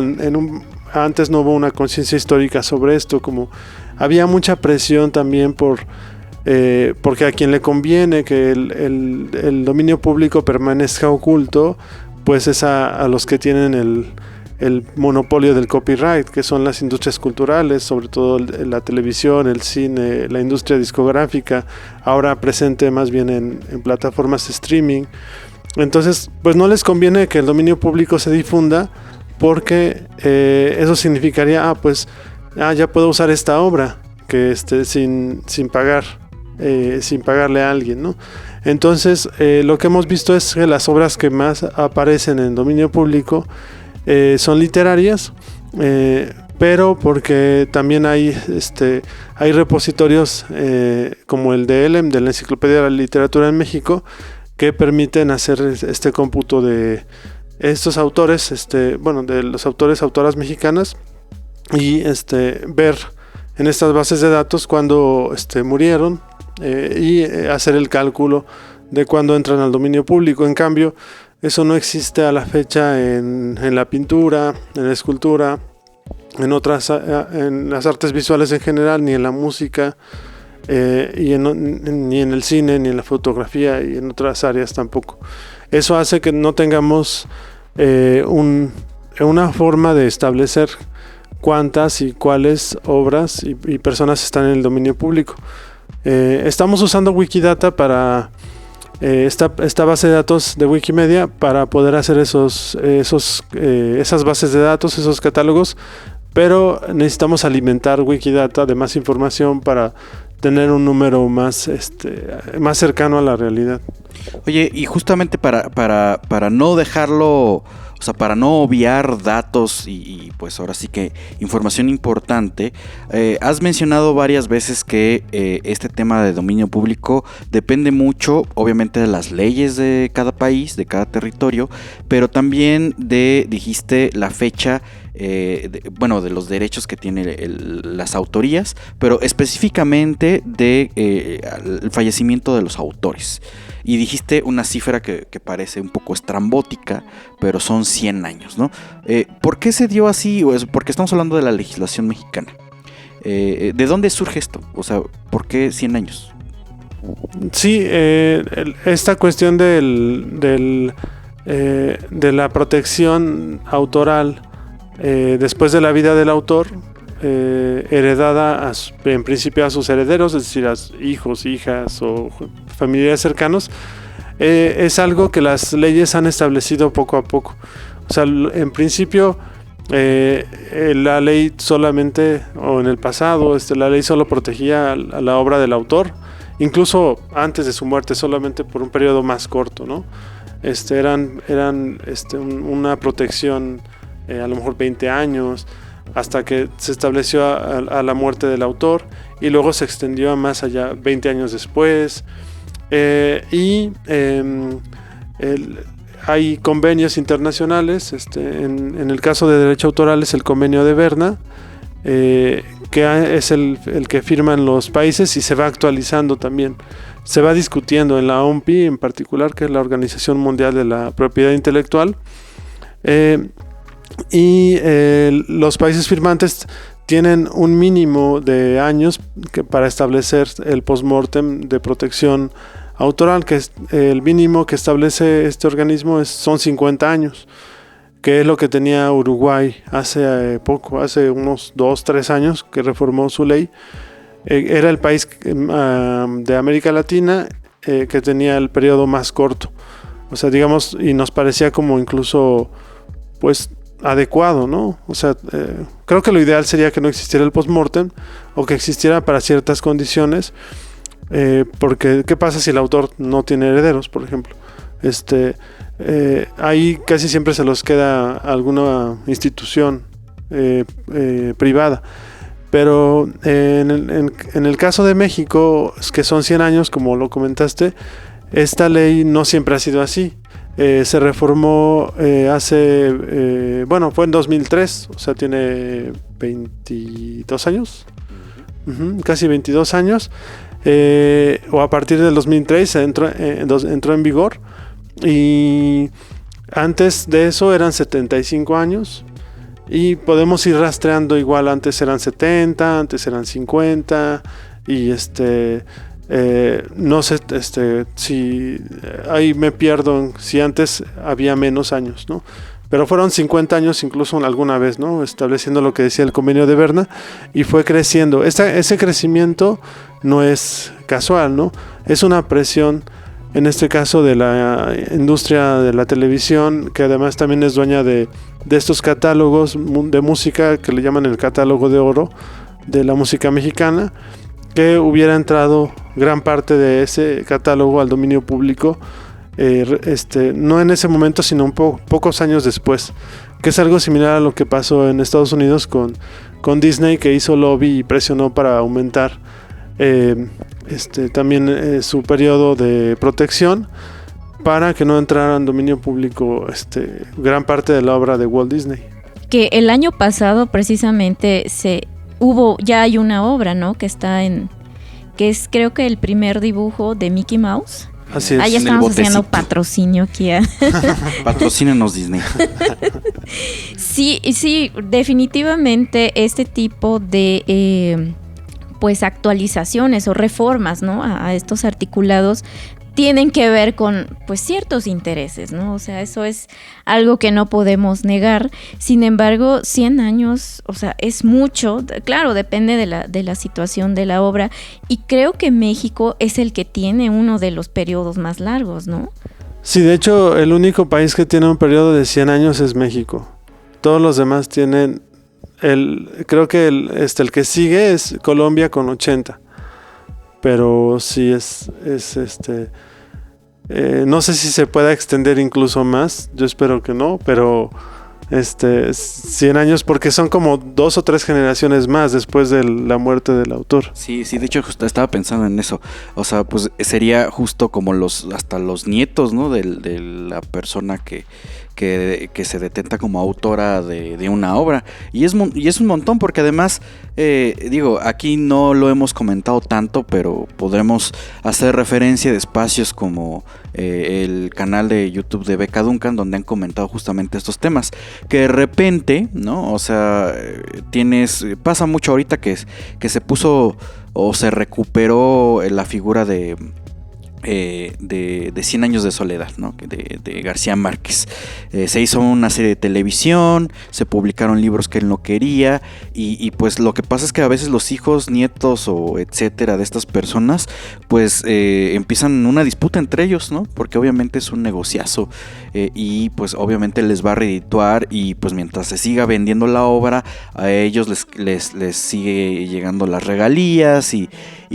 antes no hubo una conciencia histórica sobre esto, como había mucha presión también porque a quien le conviene que el dominio público permanezca oculto, pues es a los que tienen el monopolio del copyright, que son las industrias culturales, sobre todo la televisión, el cine, la industria discográfica, ahora presente más bien en plataformas de streaming. Entonces, pues no les conviene que el dominio público se difunda, porque eso significaría, ya puedo usar esta obra que sin pagar, sin pagarle a alguien, ¿no? Entonces, lo que hemos visto es que las obras que más aparecen en dominio público son literarias, pero porque también hay repositorios como el de ELEM, de la Enciclopedia de la Literatura en México, que permiten hacer este cómputo de estos autores, de los autoras mexicanas, y ver en estas bases de datos cuándo murieron, y hacer el cálculo de cuándo entran al dominio público. En cambio, eso no existe a la fecha en la pintura, en la escultura, en las artes visuales en general, ni en la música, ni en el cine, ni en la fotografía, y en otras áreas tampoco. Eso hace que no tengamos una forma de establecer cuántas y cuáles obras y personas están en el dominio público. Estamos usando Wikidata para esta base de datos de Wikimedia para poder hacer esas bases de datos, esos catálogos, pero necesitamos alimentar Wikidata de más información para tener un número más cercano a la realidad. Oye, y justamente para no dejarlo, o sea, para no obviar datos y pues ahora sí que información importante, has mencionado varias veces que este tema de dominio público depende mucho, obviamente, de las leyes de cada país, de cada territorio, pero también dijiste la fecha, de los derechos que tienen las autorías, pero específicamente el fallecimiento de los autores. Y dijiste una cifra que parece un poco estrambótica, pero son 100 años, ¿no? ¿Por qué se dio así? Porque estamos hablando de la legislación mexicana. ¿De dónde surge esto? O sea, ¿por qué 100 años? Sí, esta cuestión de la protección autoral después de la vida del autor, heredada en principio a sus herederos, es decir, a hijos, hijas o familiares cercanos, es algo que las leyes han establecido poco a poco. O sea, en principio la ley solamente, o en el pasado, la ley solo protegía a la obra del autor, incluso antes de su muerte, solamente por un periodo más corto, ¿no? Eran una protección a lo mejor 20 años, hasta que se estableció a la muerte del autor, y luego se extendió a más allá, 20 años después. Hay convenios internacionales, en el caso de derecho autoral es el convenio de Berna, que es el que firman los países y se va actualizando también. Se va discutiendo en la OMPI en particular, que es la Organización Mundial de la Propiedad Intelectual, los países firmantes tienen un mínimo de años para establecer el postmortem de protección autoral, que es el mínimo que establece este organismo, son 50 años, que es lo que tenía Uruguay hace poco, hace unos 2-3 años que reformó su ley. Era el país de América Latina que tenía el periodo más corto, o sea, digamos, y nos parecía como incluso pues adecuado, ¿no? O sea, creo que lo ideal sería que no existiera el postmortem, o que existiera para ciertas condiciones, porque ¿qué pasa si el autor no tiene herederos, por ejemplo? Ahí casi siempre se los queda alguna institución privada, pero en el caso de México, que son 100 años, como lo comentaste, esta ley no siempre ha sido así. Se reformó fue en 2003, o sea, tiene 22 años, casi 22 años, o a partir del 2003 entró en vigor, y antes de eso eran 75 años, y podemos ir rastreando igual, antes eran 70, antes eran 50, y no sé si ahí me pierdo si antes había menos años, ¿no? Pero fueron 50 años incluso alguna vez, ¿no? Estableciendo lo que decía el convenio de Berna, y fue creciendo. Ese crecimiento no es casual, ¿no? Es una presión, en este caso, de la industria de la televisión, que además también es dueña de estos catálogos de música que le llaman el catálogo de oro de la música mexicana, que hubiera entrado gran parte de ese catálogo al dominio público, no en ese momento, sino pocos años después, que es algo similar a lo que pasó en Estados Unidos con Disney, que hizo lobby y presionó para aumentar también su periodo de protección, para que no entrara en dominio público gran parte de la obra de Walt Disney. Que el año pasado precisamente ya hay una obra, ¿no? Que es creo que el primer dibujo de Mickey Mouse. Así es. Ahí estamos haciendo patrocinio aquí. Patrocínenos, Disney. Sí, definitivamente este tipo de pues actualizaciones o reformas, ¿no? A estos articulados tienen que ver con pues ciertos intereses, ¿no? O sea, eso es algo que no podemos negar. Sin embargo, 100 años, o sea, es mucho. Claro, depende de la situación de la obra. Y creo que México es el que tiene uno de los periodos más largos, ¿no? Sí, de hecho, el único país que tiene un periodo de 100 años es México. Todos los demás tienen creo que el que sigue es Colombia con 80. Pero sí no sé si se pueda extender incluso más. Yo espero que no, pero 100 años porque son como 2 o 3 generaciones más después de la muerte del autor. Sí, de hecho justo estaba pensando en eso. O sea, pues sería justo como hasta los nietos, ¿no? De la persona que se detenta como autora de una obra. Y es un montón porque además, aquí no lo hemos comentado tanto, pero podremos hacer referencia de espacios como el canal de YouTube de Beca Duncan, donde han comentado justamente estos temas. Que de repente, ¿no? O sea, pasa mucho ahorita que se puso o se recuperó la figura de 100 años de soledad, ¿no? de García Márquez. Se hizo una serie de televisión, se publicaron libros que él no quería y pues lo que pasa es que a veces los hijos, nietos o etcétera de estas personas pues empiezan una disputa entre ellos, ¿no? Porque obviamente es un negociazo y pues obviamente les va a redituar y pues mientras se siga vendiendo la obra a ellos les sigue llegando las regalías y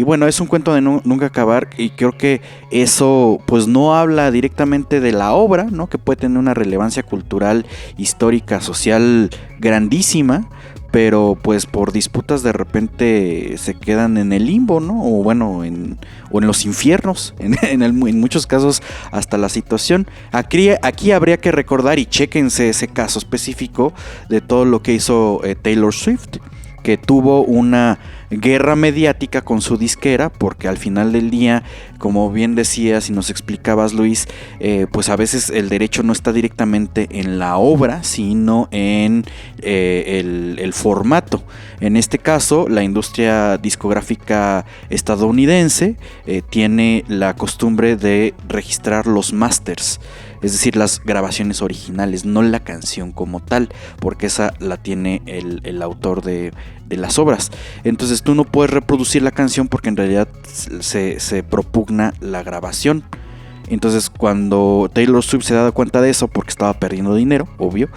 bueno, es un cuento de nunca acabar y creo que eso pues no habla directamente de la obra, ¿no? Que puede tener una relevancia cultural, histórica, social grandísima, pero pues por disputas de repente se quedan en el limbo, ¿no? O bueno, en los infiernos, en muchos casos hasta la situación. Aquí habría que recordar y chéquense ese caso específico de todo lo que hizo Taylor Swift, que tuvo una guerra mediática con su disquera, porque al final del día, como bien decías y nos explicabas, Luis, pues a veces el derecho no está directamente en la obra, sino en el formato. En este caso, la industria discográfica estadounidense tiene la costumbre de registrar los masters, es decir, las grabaciones originales, no la canción como tal, porque esa la tiene el autor de las obras. Entonces tú no puedes reproducir la canción porque en realidad se propugna la grabación. Entonces cuando Taylor Swift se da cuenta de eso, porque estaba perdiendo dinero, obvio,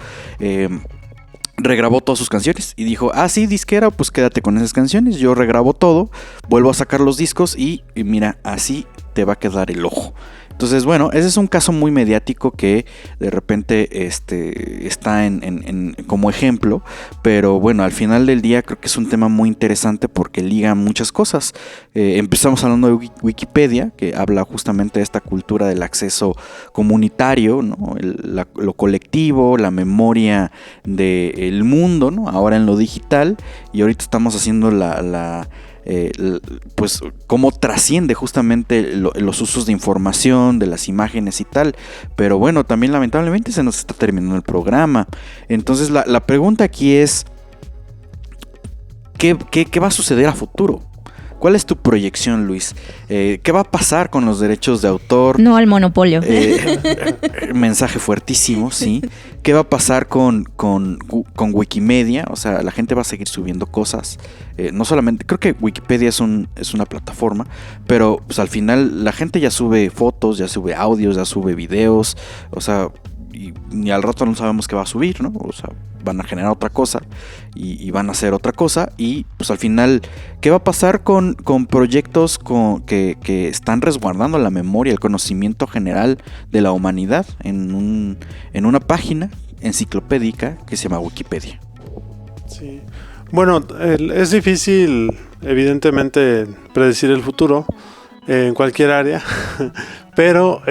regrabó todas sus canciones y dijo, sí, disquera, pues quédate con esas canciones, yo regrabo todo, vuelvo a sacar los discos y mira, así te va a quedar el ojo. Entonces, bueno, ese es un caso muy mediático que de repente está como ejemplo, pero bueno, al final del día creo que es un tema muy interesante porque liga muchas cosas. Empezamos hablando de Wikipedia, que habla justamente de esta cultura del acceso comunitario, ¿no? Lo colectivo, la memoria del mundo, ¿no? Ahora en lo digital, y ahorita estamos haciendo pues cómo trasciende justamente los usos de información, de las imágenes y tal. Pero bueno, también lamentablemente se nos está terminando el programa. Entonces la pregunta aquí es ¿qué va a suceder a futuro? ¿Cuál es tu proyección, Luis? ¿Qué va a pasar con los derechos de autor? No al monopolio. Mensaje fuertísimo, sí. ¿Qué va a pasar con Wikimedia? O sea, la gente va a seguir subiendo cosas. No solamente, creo que Wikipedia es una plataforma, pero pues al final la gente ya sube fotos, ya sube audios, ya sube videos. O sea, y al rato no sabemos qué va a subir, ¿no? O sea, van a generar otra cosa y van a hacer otra cosa y pues al final, ¿qué va a pasar con proyectos que están resguardando la memoria, el conocimiento general de la humanidad en una página enciclopédica que se llama Wikipedia? Sí. Bueno, es difícil evidentemente predecir el futuro. en cualquier área, pero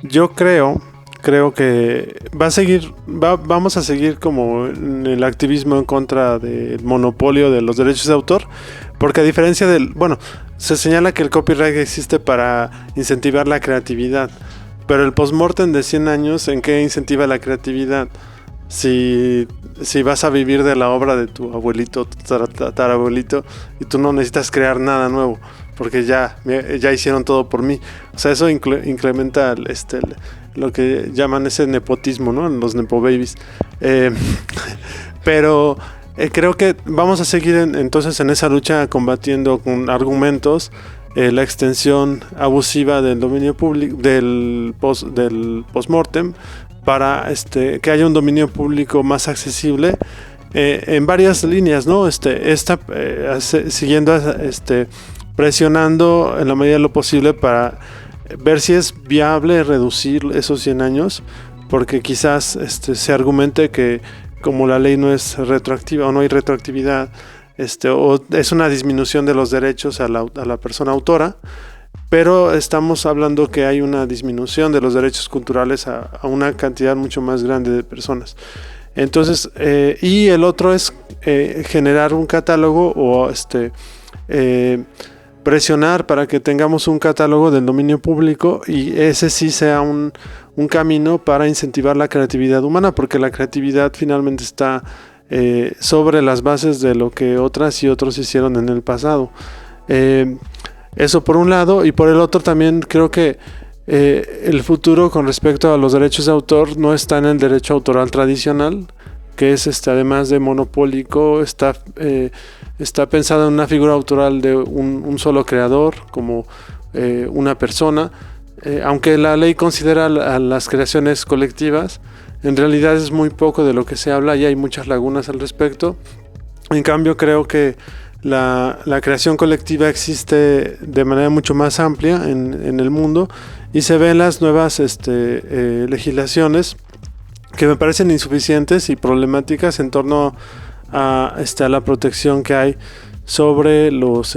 yo creo que vamos a seguir como en el activismo en contra del monopolio de los derechos de autor, porque a diferencia se señala que el copyright existe para incentivar la creatividad, pero el postmortem de 100 años, ¿en qué incentiva la creatividad? Si vas a vivir de la obra de tu abuelito, tu tatarabuelito, y tú no necesitas crear nada nuevo, porque ya hicieron todo por mí. O sea, eso incrementa lo que llaman ese nepotismo, ¿no? Los nepo babies. Pero creo que vamos a seguir entonces en esa lucha combatiendo con argumentos la extensión abusiva del dominio público, del postmortem, para que haya un dominio público más accesible en varias líneas, ¿no? Siguiendo presionando en la medida de lo posible para ver si es viable reducir esos 100 años, porque quizás se argumente que como la ley no es retroactiva o no hay retroactividad, o es una disminución de los derechos a la persona autora, pero estamos hablando que hay una disminución de los derechos culturales a una cantidad mucho más grande de personas. Entonces, y el otro es generar un catálogo o presionar para que tengamos un catálogo del dominio público, y ese sí sea un camino para incentivar la creatividad humana, porque la creatividad finalmente está sobre las bases de lo que otras y otros hicieron en el pasado. Eso por un lado, y por el otro también creo que el futuro con respecto a los derechos de autor no está en el derecho autoral tradicional, que es además de monopólico, está pensado en una figura autoral de un solo creador, como una persona. Aunque la ley considera a las creaciones colectivas, en realidad es muy poco de lo que se habla y hay muchas lagunas al respecto. En cambio, creo que la creación colectiva existe de manera mucho más amplia en el mundo, y se ven las nuevas legislaciones que me parecen insuficientes y problemáticas en torno a la protección que hay sobre los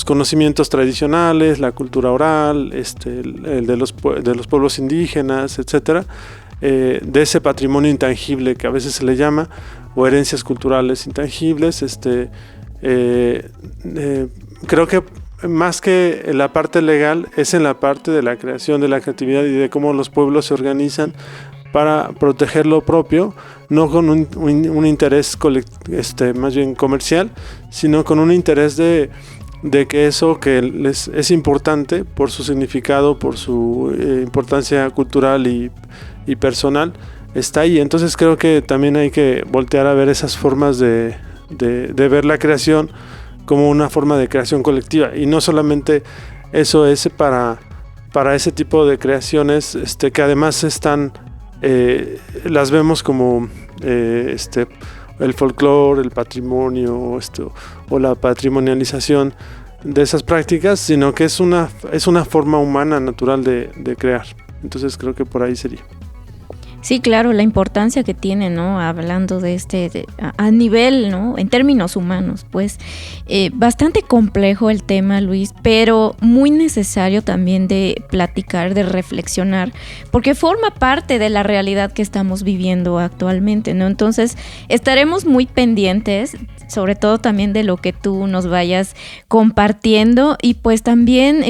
conocimientos tradicionales, la cultura oral, el de los pueblos indígenas, etcétera, de ese patrimonio intangible que a veces se le llama, o herencias culturales intangibles. Creo que más que en la parte legal es en la parte de la creación, de la creatividad y de cómo los pueblos se organizan para proteger lo propio, no con un interés más bien comercial, sino con un interés de que eso que es importante por su significado, por su importancia cultural y personal, está ahí. Entonces creo que también hay que voltear a ver esas formas de ver la creación como una forma de creación colectiva, y no solamente eso es para ese tipo de creaciones que además las vemos como el folclore, el patrimonio, o la patrimonialización de esas prácticas, sino que es una forma humana natural de crear. Entonces creo que por ahí sería. Sí, claro, la importancia que tiene, ¿no? Hablando de a nivel, ¿no? En términos humanos, pues bastante complejo el tema, Luis, pero muy necesario también de platicar, de reflexionar, porque forma parte de la realidad que estamos viviendo actualmente, ¿no? Entonces, estaremos muy pendientes, sobre todo también de lo que tú nos vayas compartiendo, y pues también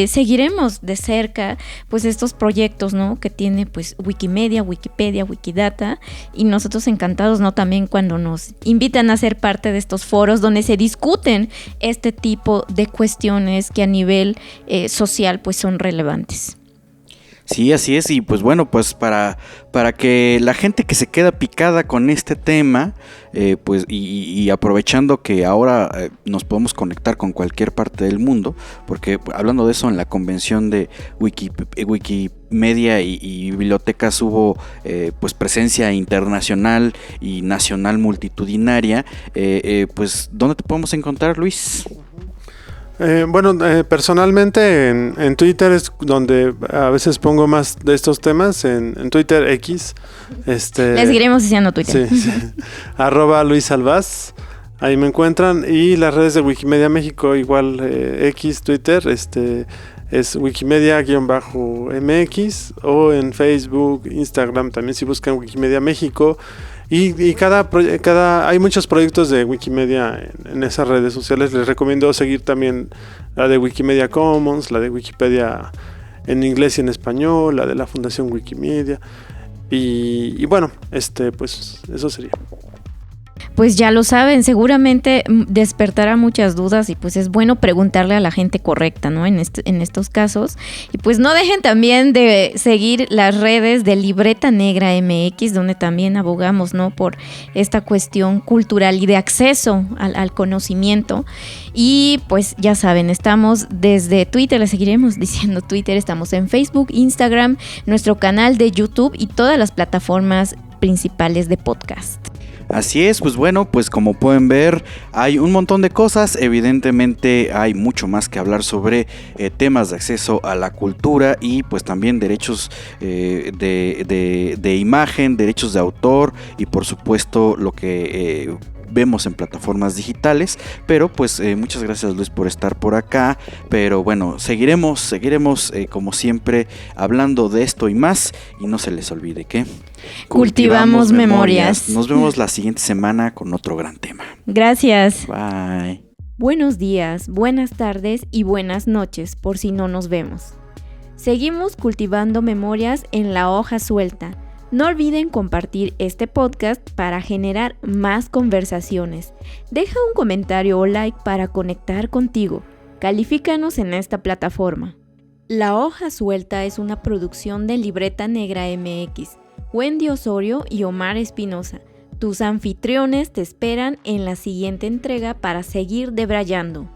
seguiremos de cerca pues estos proyectos, ¿no? Que tiene pues Wikimedia, Wikipedia, Wikidata, y nosotros encantados, ¿no? También cuando nos invitan a ser parte de estos foros donde se discuten este tipo de cuestiones que a nivel social pues son relevantes. Sí, así es, y pues bueno, pues para que la gente que se queda picada con este tema, pues y aprovechando que ahora nos podemos conectar con cualquier parte del mundo, porque hablando de eso, en la convención de Wikimedia y bibliotecas hubo pues presencia internacional y nacional multitudinaria, pues ¿dónde te podemos encontrar, Luis? Personalmente en Twitter es donde a veces pongo más de estos temas, en Twitter X. Les seguiremos diciendo Twitter. Sí. @Luis Albaz. Ahí me encuentran. Y las redes de Wikimedia México, igual X, Twitter, es Wikimedia-MX, o en Facebook, Instagram también si buscan Wikimedia México. Y hay muchos proyectos de Wikimedia en esas redes sociales. Les recomiendo seguir también la de Wikimedia Commons, la de Wikipedia en inglés y en español, la de la Fundación Wikimedia. Y bueno, pues eso sería. Pues ya lo saben, seguramente despertará muchas dudas y pues es bueno preguntarle a la gente correcta, ¿no? En estos casos. Y pues no dejen también de seguir las redes de Libreta Negra MX, donde también abogamos, ¿no? Por esta cuestión cultural y de acceso al conocimiento. Y pues ya saben, estamos desde Twitter, les seguiremos diciendo Twitter, estamos en Facebook, Instagram, nuestro canal de YouTube y todas las plataformas principales de podcast. Así es, pues bueno, pues como pueden ver hay un montón de cosas, evidentemente hay mucho más que hablar sobre temas de acceso a la cultura y pues también derechos de imagen, derechos de autor y por supuesto lo que vemos en plataformas digitales, pero pues muchas gracias Luis por estar por acá, pero bueno, seguiremos como siempre hablando de esto y más y no se les olvide que cultivamos memorias. Nos vemos la siguiente semana con otro gran tema. Gracias. Bye. Buenos días, buenas tardes y buenas noches por si no nos vemos. Seguimos cultivando memorias en la hoja suelta. No olviden compartir este podcast para generar más conversaciones. Deja un comentario o like para conectar contigo. Califícanos en esta plataforma. La hoja suelta es una producción de Libreta Negra MX. Wendy Osorio y Omar Espinosa. Tus anfitriones te esperan en la siguiente entrega para seguir debrayando.